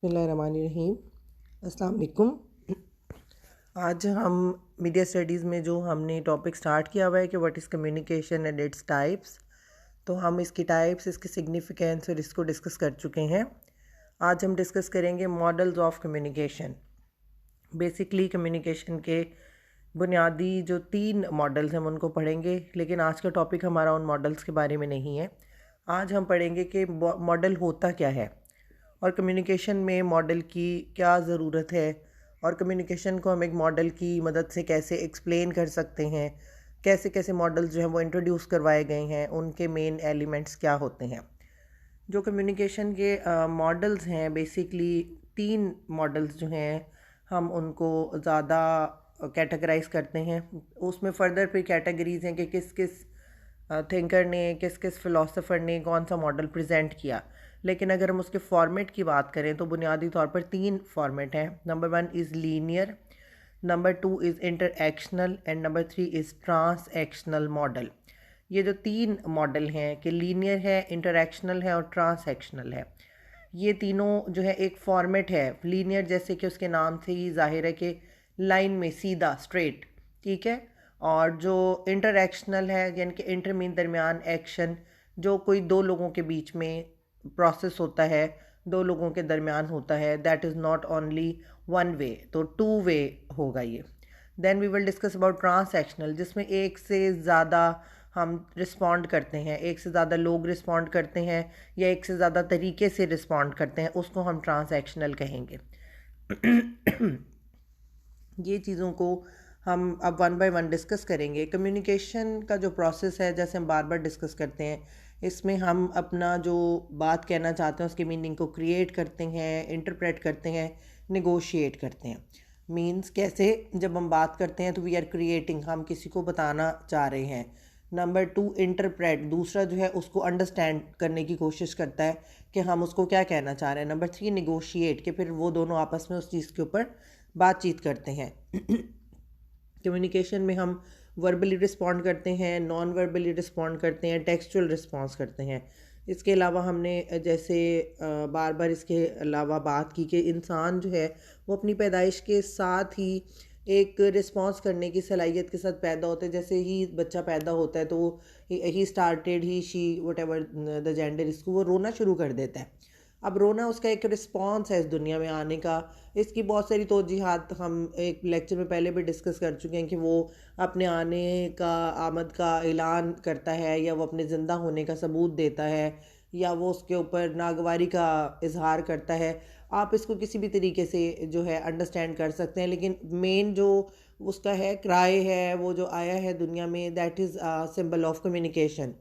बिस्मिल्लाहिर्रहमानिर्रहीम। अस्सलाम वालेकुम। आज हम मीडिया स्टडीज़ में जो हमने टॉपिक स्टार्ट किया हुआ है कि what is communication and its types, तो हम इसकी टाइप्स, इसकी सिग्निफिकेंस और इसको डिस्कस कर चुके हैं। आज हम डिस्कस करेंगे models of communication. Basically communication के बुनियादी जो 3 मॉडल्स हैं हम उनको पढ़ेंगे, लेकिन आज का टॉपिक हमारा उन मॉडल्स के बारे में नहीं है। आज हम पढ़ेंगे कि मॉडल होता क्या है और कम्युनिकेशन में मॉडल की क्या ज़रूरत है, और कम्युनिकेशन को हम एक मॉडल की मदद से कैसे एक्सप्लेन कर सकते हैं, कैसे कैसे मॉडल्स जो हैं वो इंट्रोड्यूस करवाए गए हैं, उनके मेन एलिमेंट्स क्या होते हैं। जो कम्युनिकेशन के मॉडल्स हैं, बेसिकली 3 मॉडल्स जो हैं हम उनको ज़्यादा कैटेगराइज करते हैं। उसमें फ़र्दर फिर कैटेगरीज़ हैं कि किस किस थिंकर ने, किस किस फ़िलासफ़र ने कौन सा मॉडल प्रेजेंट किया। लेकिन अगर हम उसके फॉर्मेट की बात करें तो बुनियादी तौर पर 3 फॉर्मेट हैं। Number 1 is linear, number 2 is interactional and number 3 is transactional model. ये जो 3 मॉडल हैं कि लीनियर है, इंटरएक्शनल है और ट्रांसएक्शनल है, ये तीनों जो है एक फॉर्मेट है। लीनियर जैसे कि उसके नाम से ही जाहिर है कि लाइन में सीधा स्ट्रेट, ठीक है। और जो इंटरएक्शनल है यानी कि इंटर मीन दरमियान, एक्शन जो कोई दो लोगों के बीच में प्रोसेस होता है, दो लोगों के दरमियान होता है, that is not only one way, तो 2 वे होगा ये। Then we will discuss about transactional, जिसमें एक से ज़्यादा हम रिस्पॉन्ड करते हैं, एक से ज़्यादा लोग रिस्पॉन्ड करते हैं या एक से ज़्यादा तरीके से रिस्पॉन्ड करते हैं, उसको हम ट्रांसएक्शनल कहेंगे। ये चीज़ों को हम अब वन बाय वन डिस्कस करेंगे। कम्युनिकेशन का जो प्रोसेस है, जैसे हम बार बार डिस्कस करते हैं, इसमें हम अपना जो बात कहना चाहते हैं उसकी मीनिंग को क्रिएट करते हैं, इंटरप्रेट करते हैं, नेगोशिएट करते हैं। मीन्स कैसे, जब हम बात करते हैं तो वी आर क्रिएटिंग, हम किसी को बताना चाह रहे हैं। नंबर 2 इंटरप्रेट, दूसरा जो है उसको अंडरस्टैंड करने की कोशिश करता है कि हम उसको क्या कहना चाह रहे हैं। नंबर 3 निगोशिएट, कि फिर वो दोनों आपस में उस चीज़ के ऊपर बातचीत करते हैं। कम्युनिकेशन में हम वर्बली रिस्पॉन्ड करते हैं, नॉन वर्बली रिस्पॉन्ड करते हैं, टेक्सचुअल रिस्पॉन्स करते हैं। इसके अलावा हमने जैसे बार बार इसके अलावा बात की कि इंसान जो है वो अपनी पैदाइश के साथ ही एक रिस्पॉन्स करने की सलाहियत के साथ पैदा होता है। जैसे ही बच्चा पैदा होता है तो he started, he she what ever the gender, इसको वो रोना शुरू कर देता है। अब रोना उसका एक रिस्पॉन्स है इस दुनिया में आने का। इसकी बहुत सारी तोजीहात हम एक लेक्चर में पहले भी डिस्कस कर चुके हैं कि वो अपने आने का, आमद का ऐलान करता है, या वो अपने ज़िंदा होने का सबूत देता है, या वो उसके ऊपर नागवारी का इजहार करता है। आप इसको किसी भी तरीके से जो है अंडरस्टैंड कर सकते हैं, लेकिन मेन जो उसका है क्राई है, वो जो आया है दुनिया में, that is symbol of communication.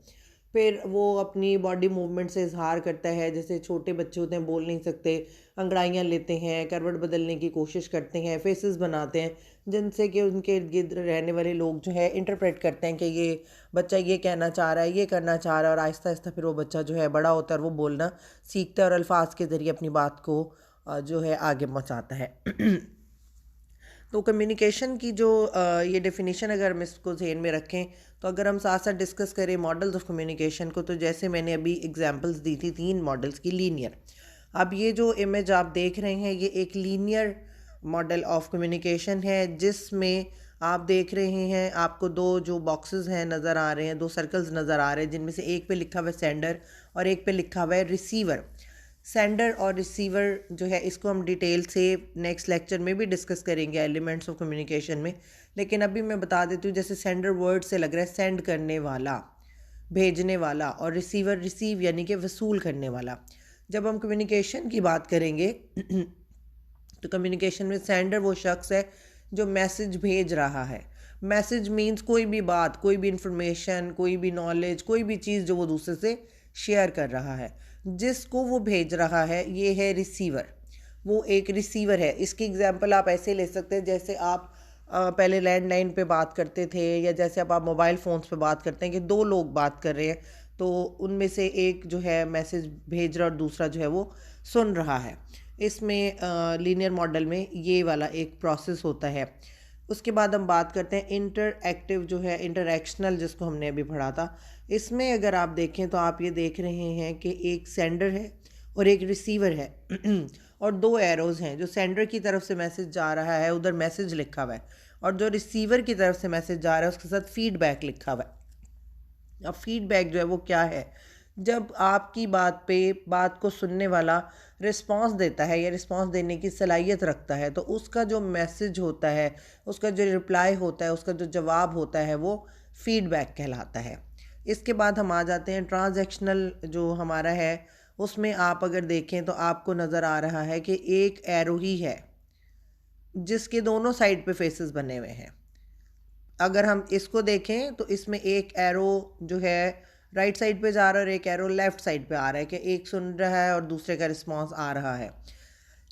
फिर वो अपनी बॉडी मूवमेंट से इजहार करता है। जैसे छोटे बच्चे होते हैं, बोल नहीं सकते, अंगड़ाइयाँ लेते हैं, करवट बदलने की कोशिश करते हैं, फेसेस बनाते हैं, जिनसे कि उनके इर्द गिर्द रहने वाले लोग जो है इंटरप्रेट करते हैं कि ये बच्चा ये कहना चाह रहा है, ये करना चाह रहा है। और आहिस्ता आहिस्ता फिर वो बच्चा जो है बड़ा होता है और वो बोलना सीखता है और अल्फाज के ज़रिए अपनी बात को जो है आगे पहुँचाता है। तो कम्युनिकेशन की जो ये डेफिनेशन अगर हम इसको ज़हन में रखें, तो अगर हम साथ साथ डिस्कस करें मॉडल्स ऑफ कम्युनिकेशन को, तो जैसे मैंने अभी एग्जांपल्स दी थी 3 मॉडल्स की। लीनियर, अब ये जो इमेज आप देख रहे हैं ये एक लीनियर मॉडल ऑफ कम्युनिकेशन है, जिसमें आप देख रहे हैं आपको 2 जो बॉक्सेस हैं नज़र आ रहे हैं, 2 सर्कल्स नज़र आ रहे हैं, जिनमें से एक पे लिखा हुआ है सेंडर और एक पे लिखा हुआ है रिसीवर। सेंडर और रिसीवर जो है इसको हम डिटेल से नेक्स्ट लेक्चर में भी डिस्कस करेंगे एलिमेंट्स ऑफ कम्युनिकेशन में। लेकिन अभी मैं बता देती हूँ, जैसे सेंडर वर्ड से लग रहा है सेंड करने वाला, भेजने वाला, और रिसीवर रिसीव यानी कि वसूल करने वाला। जब हम कम्युनिकेशन की बात करेंगे तो कम्युनिकेशन में सेंडर वो शख्स है जो मैसेज भेज रहा है। मैसेज मीन्स कोई भी बात, कोई भी इंफॉर्मेशन, कोई भी नॉलेज, कोई भी चीज़ जो वो दूसरे से शेयर कर रहा है। जिसको वो भेज रहा है ये है रिसीवर, वो एक रिसीवर है। इसकी एग्जांपल आप ऐसे ले सकते हैं, जैसे आप पहले लैंडलाइन पे बात करते थे, या जैसे अब आप मोबाइल फ़ोन्स पे बात करते हैं कि 2 लोग बात कर रहे हैं, तो उनमें से एक जो है मैसेज भेज रहा और दूसरा जो है वो सुन रहा है। इसमें लीनियर मॉडल में ये वाला एक प्रोसेस होता है। उसके बाद हम बात करते हैं इंटरएक्टिव जो है, इंटरएक्शनल जिसको हमने अभी पढ़ा था। इसमें अगर आप देखें तो आप ये देख रहे हैं कि एक सेंडर है और एक रिसीवर है और दो एरोज़ हैं, जो सेंडर की तरफ से मैसेज जा रहा है उधर मैसेज लिखा हुआ है, और जो रिसीवर की तरफ से मैसेज जा रहा है उसके साथ फीडबैक लिखा हुआ है। अब फीडबैक जो है वो क्या है? जब आपकी बात पे बात को सुनने वाला रिस्पांस देता है या रिस्पांस देने की सलाहियत रखता है, तो उसका जो मैसेज होता है, उसका जो रिप्लाई होता है, उसका जो जवाब होता है, वो फीडबैक कहलाता है। इसके बाद हम आ जाते हैं ट्रांजैक्शनल जो हमारा है, उसमें आप अगर देखें तो आपको नज़र आ रहा है कि एक एरो ही है जिसके दोनों साइड पे फेसेस बने हुए हैं। अगर हम इसको देखें तो इसमें एक एरो जो है राइट साइड पे जा रहा है और एक एरो लेफ़्ट साइड पे आ रहा है, कि एक सुन रहा है और दूसरे का रिस्पांस आ रहा है।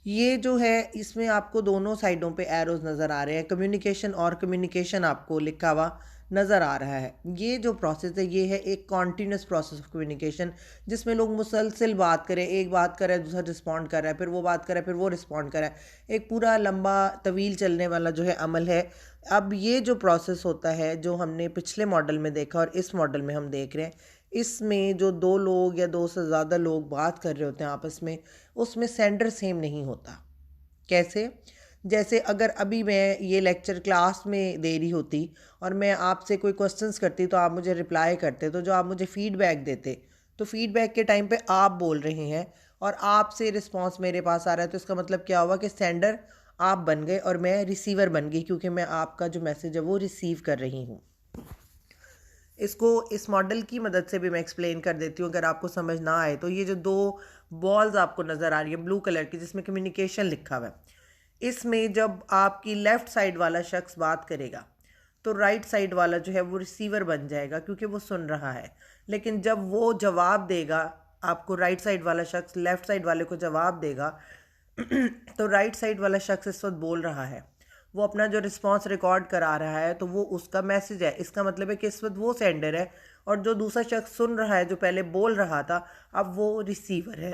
ये जो है इसमें आपको दोनों साइडों पे एरोज़ नज़र आ रहे हैं, कम्युनिकेशन और कम्युनिकेशन आपको लिखा हुआ नज़र आ रहा है। ये जो प्रोसेस है ये है एक कॉन्टीन्यूस प्रोसेस ऑफ कम्युनिकेशन, जिसमें लोग मुसलसल बात करें, एक बात कर रहा है दूसरा रिस्पॉन्ड कर रहा है, फिर वो बात कर रहा है फिर वो रिस्पॉन्ड कर रहा है, एक पूरा लंबा तवील चलने वाला जो है अमल है। अब ये जो प्रोसेस होता है जो हमने पिछले मॉडल में देखा और इस मॉडल में हम देख रहे हैं, इसमें जो दो लोग या दो से ज़्यादा लोग बात कर रहे होते हैं आपस में, उसमें सेंडर सेम नहीं होता। कैसे? जैसे अगर अभी मैं ये लेक्चर क्लास में दे रही होती और मैं आपसे कोई क्वेश्चंस करती तो आप मुझे रिप्लाई करते, तो जो आप मुझे फीडबैक देते, तो फीडबैक के टाइम पे आप बोल रहे हैं और आपसे रिस्पांस मेरे पास आ रहा है, तो इसका मतलब क्या हुआ कि सेंडर आप बन गए और मैं रिसीवर बन गई, क्योंकि मैं आपका जो मैसेज है वो रिसीव कर रही हूँ। इसको इस मॉडल की मदद से भी मैं एक्सप्लेन कर देती हूँ अगर आपको समझ ना आए तो। ये जो दो बॉल्स आपको नज़र आ रही है ब्लू कलर की जिसमें कम्युनिकेशन लिखा हुआ है, इसमें जब आपकी लेफ़्ट साइड वाला शख्स बात करेगा तो राइट साइड वाला जो है वो रिसीवर बन जाएगा, क्योंकि वो सुन रहा है। लेकिन जब वो जवाब देगा आपको, राइट साइड वाला शख्स लेफ़्ट साइड वाले को जवाब देगा तो राइट साइड वाला शख्स इस वक्त बोल रहा है, वो अपना जो रिस्पांस रिकॉर्ड करा रहा है, तो वो उसका मैसेज है। इसका मतलब है कि इस वक्त वो सेंडर है और जो दूसरा शख्स सुन रहा है, जो पहले बोल रहा था, अब वो रिसीवर है।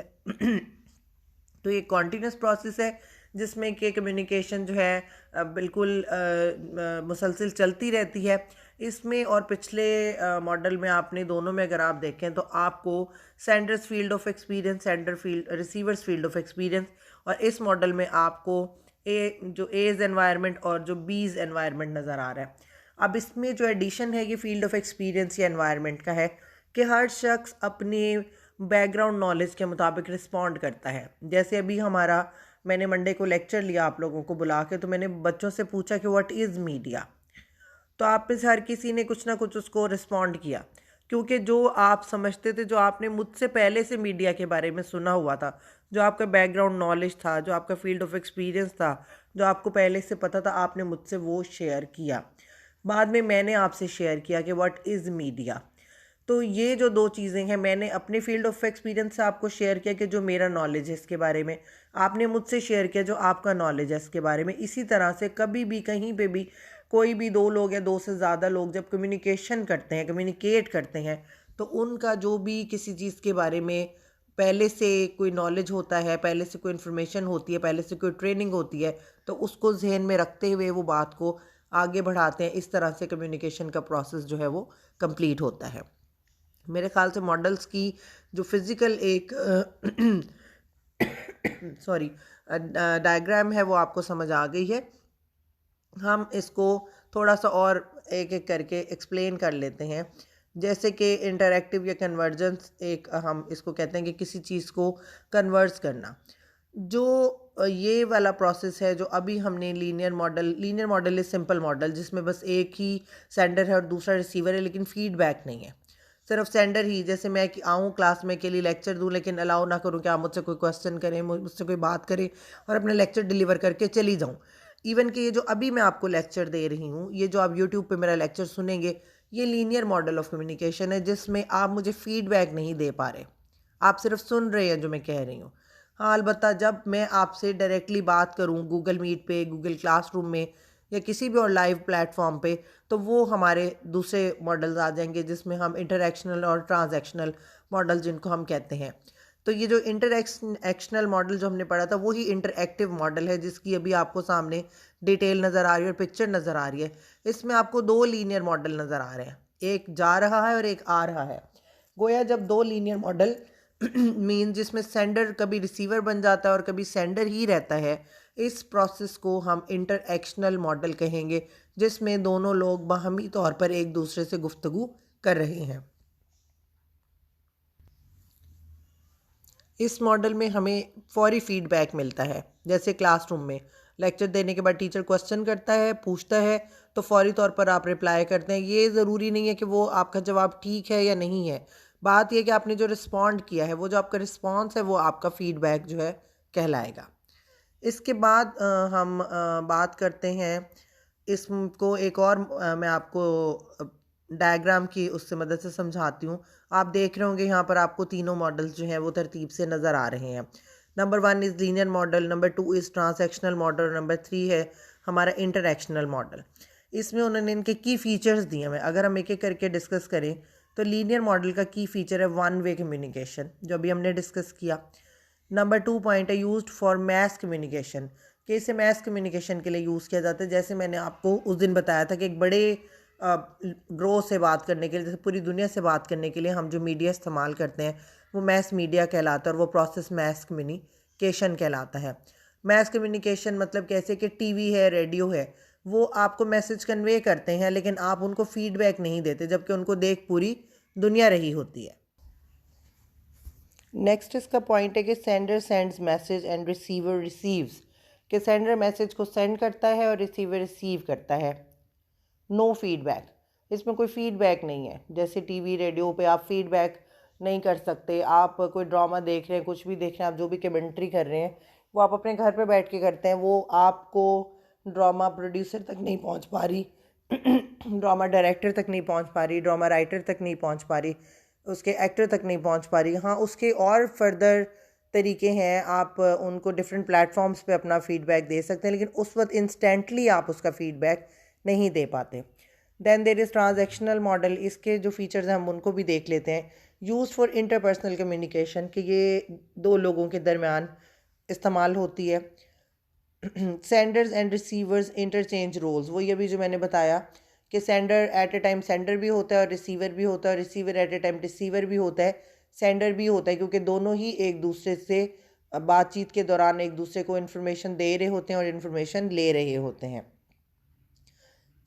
तो ये कॉन्टीन्यूस प्रोसेस है जिसमें कि कम्युनिकेशन जो है बिल्कुल मुसलसल चलती रहती है। इसमें और पिछले मॉडल में आपने दोनों में अगर आप देखें तो आपको senders field of experience, sender field, receivers field of experience, और इस मॉडल में आपको जो एज एनवायरनमेंट और जो बीज एनवायरनमेंट नज़र आ रहा है। अब इसमें जो एडिशन है ये फील्ड ऑफ एक्सपीरियंस या एनवायरनमेंट का है कि हर शख्स अपने बैकग्राउंड नॉलेज के मुताबिक रिस्पॉन्ड करता है। जैसे अभी हमारा, मैंने मंडे को लेक्चर लिया आप लोगों को बुला के, तो मैंने बच्चों से पूछा कि व्हाट इज़ मीडिया, तो आप में से हर किसी ने कुछ ना कुछ उसको रिस्पॉन्ड किया, क्योंकि जो आप समझते थे, जो आपने मुझसे पहले से मीडिया के बारे में सुना हुआ था, जो आपका बैकग्राउंड नॉलेज था, जो आपका फील्ड ऑफ एक्सपीरियंस था, जो आपको पहले से पता था, आपने मुझसे वो शेयर किया। बाद में मैंने आपसे शेयर किया कि व्हाट इज़ मीडिया। तो ये जो दो चीज़ें हैं, मैंने अपने फील्ड ऑफ एक्सपीरियंस से आपको शेयर किया कि जो मेरा नॉलेज है इसके बारे में, आपने मुझसे शेयर किया जो आपका नॉलेज है इसके बारे में। इसी तरह से कभी भी कहीं पे भी कोई भी दो लोग या दो से ज़्यादा लोग जब कम्युनिकेशन करते हैं, कम्युनिकेट करते हैं, तो उनका जो भी किसी चीज़ के बारे में पहले से कोई नॉलेज होता है, पहले से कोई इन्फॉर्मेशन होती है, पहले से कोई ट्रेनिंग होती है, तो उसको जहन में रखते हुए वो बात को आगे बढ़ाते हैं। इस तरह से कम्युनिकेशन का प्रोसेस जो है वो कंप्लीट होता है। मेरे ख्याल से मॉडल्स की जो फिज़िकल एक सॉरी डायग्राम है वो आपको समझ आ गई है। हम इसको थोड़ा सा और एक एक करके एक्सप्लेन कर लेते हैं। जैसे कि इंटरैक्टिव या कन्वर्जेंस, एक हम इसको कहते हैं कि किसी चीज़ को कन्वर्स करना। जो ये वाला प्रोसेस है जो अभी हमने linear model is simple model, जिसमें बस एक ही सेंडर है और दूसरा रिसीवर है, लेकिन फीडबैक नहीं है, सिर्फ सेंडर ही। जैसे मैं कि आऊँ क्लास में के लिए लेक्चर दूँ, लेकिन अलाउ ना करूँ कि आप मुझसे कोई क्वेश्चन करें, मुझसे कोई बात करें, और अपना लेक्चर डिलीवर करके चली जाऊँ। इवन कि ये जो अभी मैं आपको लेक्चर दे रही हूँ, ये जो आप यूट्यूब पे मेरा लेक्चर सुनेंगे, ये लीनियर मॉडल ऑफ कम्युनिकेशन है, जिसमें आप मुझे फीडबैक नहीं दे पा रहे, आप सिर्फ सुन रहे हैं जो मैं कह रही हूँ। हाँ, अलबत्ता जब मैं आपसे डायरेक्टली बात करूँ गूगल मीट पे, गूगल क्लासरूम में, या किसी भी और लाइव प्लेटफॉर्म पे, तो वो हमारे दूसरे मॉडल्स आ जाएंगे, जिसमें हम इंटरैक्शनल और ट्रांजैक्शनल मॉडल जिनको हम कहते हैं। तो ये जो इंटरैक्शनल मॉडल जो हमने पढ़ा था, वही इंटरएक्टिव मॉडल है, जिसकी अभी आपको सामने डिटेल नज़र आ रही है और पिक्चर नज़र आ रही है। इसमें आपको दो लीनियर मॉडल नज़र आ रहे हैं, एक जा रहा है और एक आ रहा है। गोया जब दो लीनियर मॉडल मीन जिसमें सेंडर कभी रिसीवर बन जाता है और कभी सेंडर ही रहता है, इस प्रोसेस को हम इंटरएक्शनल मॉडल कहेंगे, जिसमें दोनों लोग बाहमी तौर पर एक दूसरे से गुफ्तगू कर रहे हैं। इस मॉडल में हमें फौरी फीडबैक मिलता है। जैसे क्लासरूम में लेक्चर देने के बाद टीचर क्वेश्चन करता है, पूछता है, तो फौरी तौर पर आप रिप्लाई करते हैं। ये ज़रूरी नहीं है कि वो आपका जवाब ठीक है या नहीं है, बात यह कि आपने जो रिस्पॉन्ड किया है, वो जो आपका रिस्पॉन्स है, वो आपका फीडबैक जो है कहलाएगा। इसके बाद हम बात करते हैं इसको एक और मैं आपको डायग्राम की उससे मदद से समझाती हूँ। आप देख रहे होंगे यहाँ पर आपको तीनों मॉडल्स जो हैं वो तरतीब से नज़र आ रहे हैं। Number 1 is linear model, number 2 is transactional model, number 3 है हमारा इंटरैक्शनल मॉडल। इसमें उन्होंने इनके की फ़ीचर्स दिए हैं। अगर हम एक एक करके डिस्कस करें तो लीनियर मॉडल का की फ़ीचर है वन वे कम्युनिकेशन, जो अभी हमने डिस्कस किया। नंबर 2 पॉइंट है यूज्ड फॉर मैस कम्युनिकेशन, कि इसे मैस कम्युनिकेशन के लिए यूज़ किया जाता है। जैसे मैंने आपको उस दिन बताया था कि एक बड़े ग्रो से बात करने के लिए, जैसे पूरी दुनिया से बात करने के लिए हम जो मीडिया इस्तेमाल करते हैं वो मैस मीडिया कहलाता है, और वो प्रोसेस मैस कम्युनिकेशन कहलाता है। मैस कम्युनिकेशन मतलब कैसे कि टीवी है, रेडियो है, वो आपको मैसेज कन्वे करते हैं लेकिन आप उनको फीडबैक नहीं देते, जबकि उनको देख पूरी दुनिया रही होती है। नेक्स्ट इसका पॉइंट है कि sender sends message and receiver receives, कि सेंडर मैसेज को सेंड करता है और रिसीवर रिसीव करता है। नो फीडबैक, इसमें कोई फीडबैक नहीं है। जैसे टीवी रेडियो पे आप फीडबैक नहीं कर सकते। आप कोई ड्रामा देख रहे हैं, कुछ भी देख रहे हैं, आप जो भी कमेंट्री कर रहे हैं वो आप अपने घर पे बैठ के करते हैं, वो आपको ड्रामा प्रोड्यूसर तक नहीं पहुंच पा रही, ड्रामा डायरेक्टर तक नहीं पहुंच पा रही, ड्रामा राइटर तक नहीं पहुंच पा रही, उसके एक्टर तक नहीं पहुंच पा रही। हाँ, उसके और फर्दर तरीके हैं, आप उनको डिफरेंट प्लेटफॉर्म्स पे अपना फीडबैक दे सकते हैं, लेकिन उस वक्त इंस्टेंटली आप उसका फीडबैक नहीं दे पाते। Then there is transactional model, इसके जो फीचर्स हैं हम उनको भी देख लेते हैं। यूज फॉर इंटरपर्सनल कम्युनिकेशन, कि ये दो लोगों के दरमियान इस्तेमाल होती है। Senders and receivers interchange roles, वही अभी जो मैंने बताया कि sender at a time sender भी होता है और रिसीवर भी होता है, और receiver at a time receiver भी होता है, सेंडर भी होता है, क्योंकि दोनों ही एक दूसरे से बातचीत के दौरान एक दूसरे को इन्फॉर्मेशन दे रहे होते हैं और इन्फॉर्मेशन ले रहे होते हैं।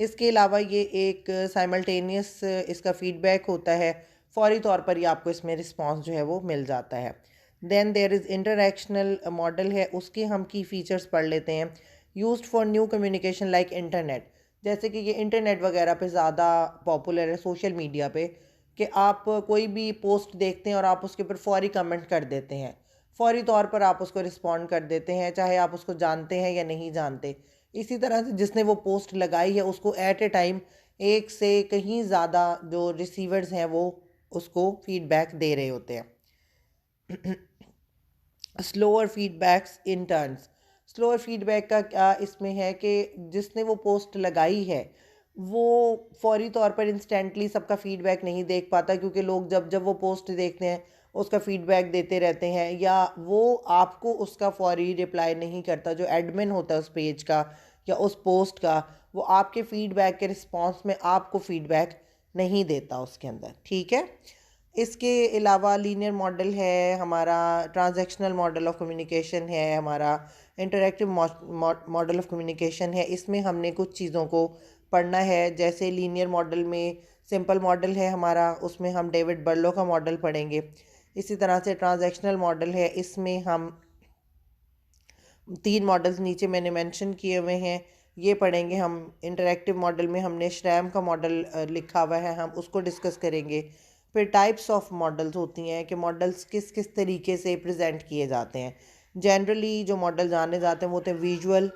इसके अलावा ये एक साइमल्टेनियस इसका फीडबैक होता है, फौरी तौर पर ही आपको इसमें रिस्पांस जो है वो मिल जाता है। Then there is interactional model है, उसके हम की फ़ीचर्स पढ़ लेते हैं। Used for new communication like internet, जैसे कि ये इंटरनेट वगैरह पे ज़्यादा पॉपुलर है, सोशल मीडिया पे, कि आप कोई भी पोस्ट देखते हैं और आप उसके ऊपर फौरी कमेंट कर देते हैं, फौरी तौर पर आप उसको रिस्पॉन्ड कर देते हैं, चाहे आप उसको जानते हैं या नहीं जानते। इसी तरह से जिसने वो पोस्ट लगाई है उसको एट ए टाइम एक से कहीं ज़्यादा जो रिसीवर्स हैं वो उसको फीडबैक दे रहे होते हैं। Slower feedbacks in turns, slower feedback का क्या इसमें है कि जिसने वो पोस्ट लगाई है वो फौरी तौर पर इंस्टेंटली सबका फीडबैक नहीं देख पाता, क्योंकि लोग जब जब वो पोस्ट देखते हैं उसका फीडबैक देते रहते हैं, या वो आपको उसका फौरी रिप्लाई नहीं करता। जो एडमिन होता है उस पेज का या उस पोस्ट का, वो आपके फीडबैक के रिस्पॉन्स में आपको फीडबैक नहीं देता उसके अंदर, ठीक है। इसके अलावा लीनियर मॉडल है हमारा, ट्रांजैक्शनल मॉडल ऑफ कम्युनिकेशन है हमारा, इंटरैक्टिव मॉडल ऑफ कम्युनिकेशन है। इसमें हमने कुछ चीज़ों को पढ़ना है। जैसे लीनियर मॉडल में सिंपल मॉडल है हमारा, उसमें हम डेविड बर्लो का मॉडल पढ़ेंगे। इसी तरह से ट्रांजैक्शनल मॉडल है, इसमें हम 3 मॉडल्स नीचे मैंने मेंशन किए हुए हैं, ये पढ़ेंगे हम। इंटरैक्टिव मॉडल में हमने श्रैम का मॉडल लिखा हुआ है, हम उसको डिस्कस करेंगे। फिर टाइप्स ऑफ मॉडल्स होती हैं कि मॉडल्स किस किस तरीके से प्रेजेंट किए जाते हैं। जनरली जो मॉडल जाने जाते हैं वो होते हैं विजुअल,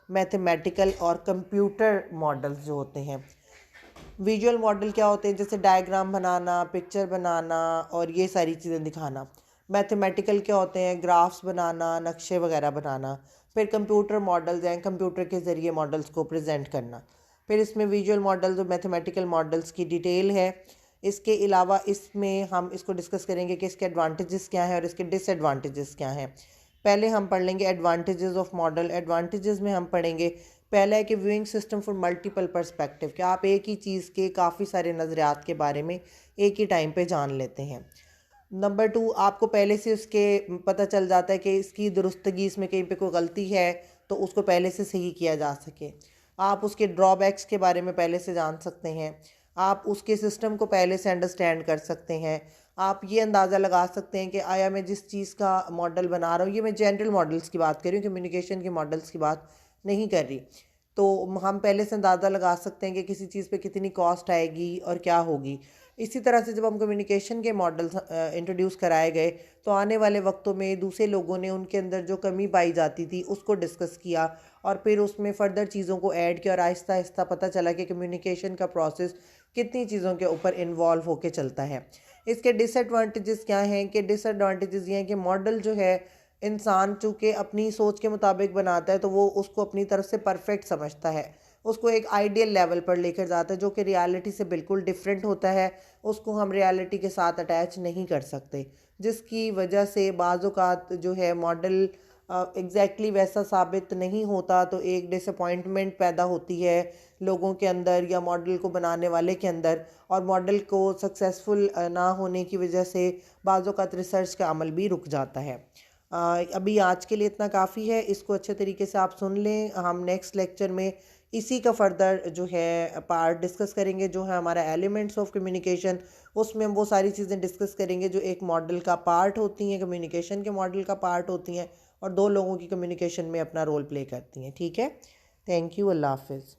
मैथमेटिकल और कंप्यूटर मॉडल्स जो होते हैं। विजुअल मॉडल क्या होते हैं, जैसे डायग्राम बनाना, पिक्चर बनाना और ये सारी चीज़ें दिखाना। मैथमेटिकल क्या होते हैं, ग्राफ्स बनाना, नक्शे वगैरह बनाना। फिर कंप्यूटर मॉडल्स हैं, कंप्यूटर के ज़रिए मॉडल्स को प्रेजेंट करना। फिर इसमें विजुअल मॉडल्स और मैथमेटिकल मॉडल्स की डिटेल है। इसके अलावा इसमें हम इसको डिस्कस करेंगे कि इसके एडवांटेजेस क्या हैं और इसके डिसएडवांटेजेस क्या हैं। पहले हम पढ़ लेंगे एडवांटेजेस ऑफ मॉडल। एडवांटेजेस में हम पढ़ेंगे, पहला है कि viewing system for multiple perspective, कि आप एक ही चीज़ के काफ़ी सारे नज़रियात के बारे में एक ही टाइम पे जान लेते हैं। नंबर 2, आपको पहले से उसके पता चल जाता है कि इसकी दुरुस्तगी, इसमें कहीं पे कोई गलती है तो उसको पहले से सही किया जा सके। आप उसके ड्रॉबैक्स के बारे में पहले से जान सकते हैं। आप उसके सिस्टम को पहले से अंडरस्टैंड कर सकते हैं। आप ये अंदाज़ा लगा सकते हैं कि आया मैं जिस चीज़ का मॉडल बना रहा हूँ, ये मैं जनरल मॉडल्स की बात कर रही हूँ, कम्युनिकेशन के मॉडल्स की बात नहीं कर रही। तो हम पहले से अंदाज़ा लगा सकते हैं कि किसी चीज़ पे कितनी कॉस्ट आएगी और क्या होगी। इसी तरह से जब हम कम्युनिकेशन के मॉडल्स इंट्रोड्यूस कराए गए तो आने वाले वक्तों में दूसरे लोगों ने उनके अंदर जो कमी पाई जाती थी उसको डिस्कस किया और फिर उसमें फ़र्दर चीज़ों को ऐड किया और आहिस्ता आहिस्ता पता चला कि कम्युनिकेशन का प्रोसेस कितनी चीज़ों के ऊपर इन्वॉल्व होकर चलता है। इसके डिसएडवांटेजेस क्या हैं कि डिसएडवांटेजेस ये हैं कि मॉडल जो है इंसान चूँकि अपनी सोच के मुताबिक बनाता है तो वो उसको अपनी तरफ से परफेक्ट समझता है, उसको एक आइडियल लेवल पर लेकर जाता है जो कि रियलिटी से बिल्कुल डिफरेंट होता है। उसको हम रियलिटी के साथ अटैच नहीं कर सकते, जिसकी वजह से बाज़ औक़ात जो है मॉडल एग्जैक्टली वैसा साबित नहीं होता, तो एक डिसअपॉइंटमेंट पैदा होती है लोगों के अंदर या मॉडल को बनाने वाले के अंदर, और मॉडल को सक्सेसफुल ना होने की वजह से बाज़ औक़ात रिसर्च का अमल भी रुक जाता है। अभी आज के लिए इतना काफ़ी है, इसको अच्छे तरीके से आप सुन लें। हम नेक्स्ट लेक्चर में इसी का फर्दर जो है पार्ट डिस्कस करेंगे, जो है हमारा एलिमेंट्स ऑफ कम्युनिकेशन। उसमें हम वो सारी चीज़ें डिस्कस करेंगे जो एक मॉडल का पार्ट होती हैं, कम्युनिकेशन के मॉडल का पार्ट होती हैं और दो लोगों की कम्युनिकेशन में अपना रोल प्ले करती हैं। ठीक है, थैंक यू, अल्लाह हाफिज़।